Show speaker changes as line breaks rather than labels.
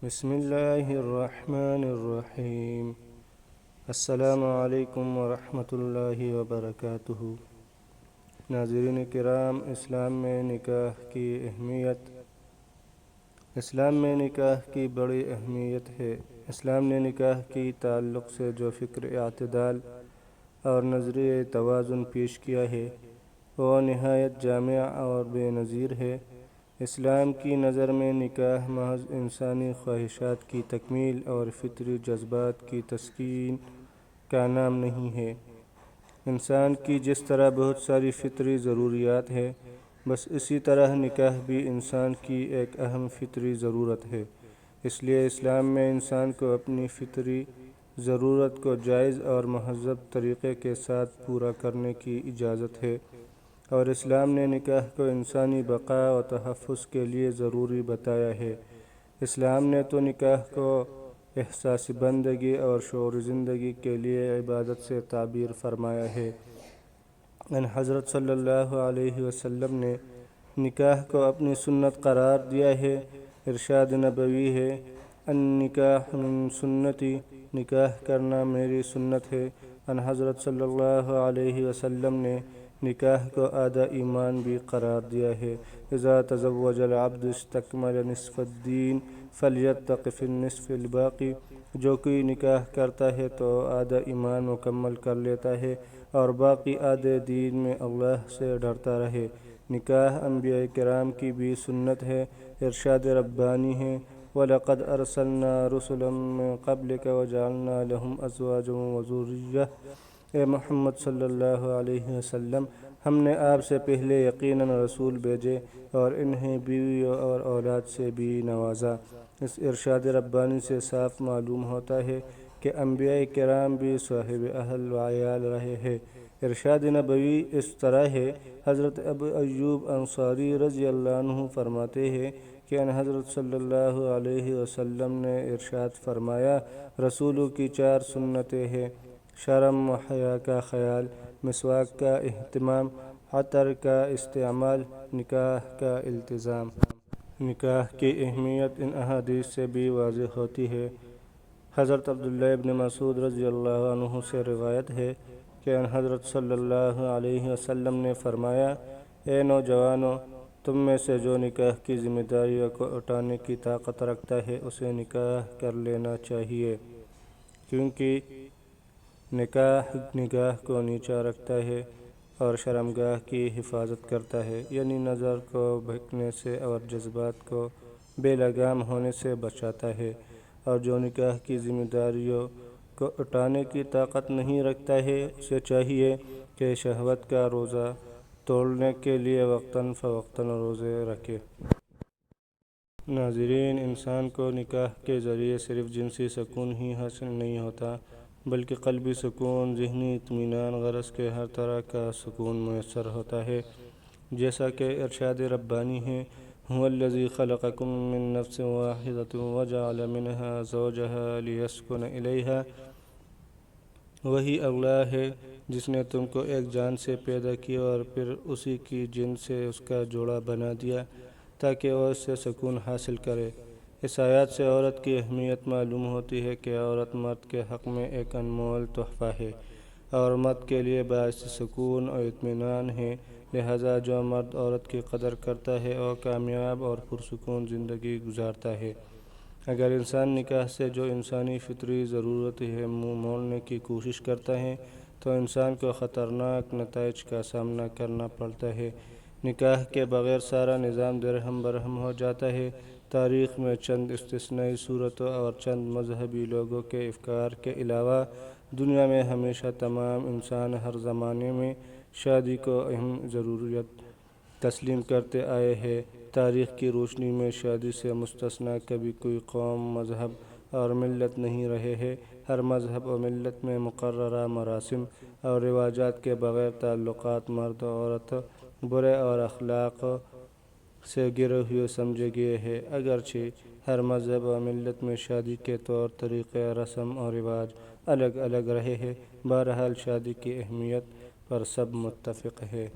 بسم اللہ الرحمن الرحیم۔ السلام علیکم ورحمۃ اللہ وبرکاتہ۔ ناظرین کرام، اسلام میں نکاح کی بڑی اہمیت ہے۔ اسلام نے نکاح کی تعلق سے جو فکر اعتدال اور نظریہ توازن پیش کیا ہے وہ نہایت جامع اور بے نظیر ہے۔ اسلام کی نظر میں نکاح محض انسانی خواہشات کی تکمیل اور فطری جذبات کی تسکین کا نام نہیں ہے۔ انسان کی جس طرح بہت ساری فطری ضروریات ہیں، بس اسی طرح نکاح بھی انسان کی ایک اہم فطری ضرورت ہے۔ اس لیے اسلام میں انسان کو اپنی فطری ضرورت کو جائز اور مہذب طریقے کے ساتھ پورا کرنے کی اجازت ہے، اور اسلام نے نکاح کو انسانی بقا و تحفظ کے لیے ضروری بتایا ہے۔ اسلام نے تو نکاح کو احساس بندگی اور شعور زندگی کے لیے عبادت سے تعبیر فرمایا ہے۔ ان حضرت صلی اللہ علیہ وسلم نے نکاح کو اپنی سنت قرار دیا ہے۔ ارشاد نبوی ہے، النکاح من سنتی، نکاح کرنا میری سنت ہے۔ ان حضرت صلی اللہ علیہ وسلم نے نکاح کو آدھا ایمان بھی قرار دیا ہے۔ اذا تزوج العبد استکمل نصف الدین فلیتق فی النصف الباقی، جو کوئی نکاح کرتا ہے تو آدھا ایمان مکمل کر لیتا ہے اور باقی آدھے دین میں اللہ سے ڈرتا رہے۔ نکاح انبیاء کرام کی بھی سنت ہے۔ ارشاد ربانی ہے، وَلَقَدْ أَرْسَلْنَا رُسُلًا مِّن قَبْلِكَ وَجَعَلْنَا لَهُمْ أَزْوَاجًا وَذُرِّيَّةً۔ اے محمد صلی اللہ علیہ وسلم، ہم نے آپ سے پہلے یقیناً رسول بھیجے اور انہیں بیویوں اور اولاد سے بھی نوازا۔ اس ارشاد ربانی سے صاف معلوم ہوتا ہے کہ انبیاء کرام بھی صاحب اہل و عیال رہے ہیں۔ ارشاد نبوی اس طرح ہے، حضرت ابو ایوب انصاری رضی اللہ عنہ فرماتے ہیں کہ ان حضرت صلی اللہ علیہ وسلم نے ارشاد فرمایا، رسولوں کی 4 سنتیں ہیں: شرم و حیا کا خیال، مسواک کا اہتمام، عطر کا استعمال، نکاح کا التزام۔ نکاح کی اہمیت ان احادیث سے بھی واضح ہوتی ہے۔ حضرت عبداللہ ابن مسعود رضی اللہ عنہ سے روایت ہے کہ ان حضرت صلی اللہ علیہ وسلم نے فرمایا، اے نوجوانوں، تم میں سے جو نکاح کی ذمہ داریوں کو اٹھانے کی طاقت رکھتا ہے اسے نکاح کر لینا چاہیے، کیونکہ نکاح نگاہ کو نیچا رکھتا ہے اور شرمگاہ کی حفاظت کرتا ہے، یعنی نظر کو بہکنے سے اور جذبات کو بے لگام ہونے سے بچاتا ہے۔ اور جو نکاح کی ذمہ داریوں کو اٹھانے کی طاقت نہیں رکھتا ہے اسے چاہیے کہ شہوت کا روزہ توڑنے کے لیے وقتاً فوقتاً روزے رکھے۔ ناظرین، انسان کو نکاح کے ذریعے صرف جنسی سکون ہی حاصل نہیں ہوتا بلکہ قلبی سکون، ذہنی اطمینان، غرض کے ہر طرح کا سکون میسر ہوتا ہے۔ جیسا کہ ارشاد ربانی ہے، هو الذی خلقکم من نفس واحدۃ وجعل منها زوجها لیسکن الیہا، وہی اللہ ہے جس نے تم کو ایک جان سے پیدا کیا اور پھر اسی کی جن سے اس کا جوڑا بنا دیا تاکہ وہ اس سے سکون حاصل کرے۔ اس آیات سے عورت کی اہمیت معلوم ہوتی ہے کہ عورت مرد کے حق میں ایک انمول تحفہ ہے اور مرد کے لیے باعث سکون اور اطمینان ہے، لہذا جو مرد عورت کی قدر کرتا ہے وہ کامیاب اور پرسکون زندگی گزارتا ہے۔ اگر انسان نکاح سے جو انسانی فطری ضرورت ہے منہ موڑنے کی کوشش کرتا ہے تو انسان کو خطرناک نتائج کا سامنا کرنا پڑتا ہے۔ نکاح کے بغیر سارا نظام درہم برہم ہو جاتا ہے۔ تاریخ میں چند استثنائی صورتوں اور چند مذہبی لوگوں کے افکار کے علاوہ دنیا میں ہمیشہ تمام انسان ہر زمانے میں شادی کو اہم ضروریت تسلیم کرتے آئے ہیں۔ تاریخ کی روشنی میں شادی سے مستثنیٰ کبھی کوئی قوم، مذہب اور ملت نہیں رہے ہیں۔ ہر مذہب و ملت میں مقررہ مراسم اور رواجات کے بغیر تعلقات مرد و عورت برے اور اخلاق سے گرے ہوئے سمجھے گئے ہیں۔ اگرچہ ہر مذہب و ملت میں شادی کے طور طریقے، رسم و رواج الگ الگ رہے ہیں، بہرحال شادی کی اہمیت پر سب متفق ہیں۔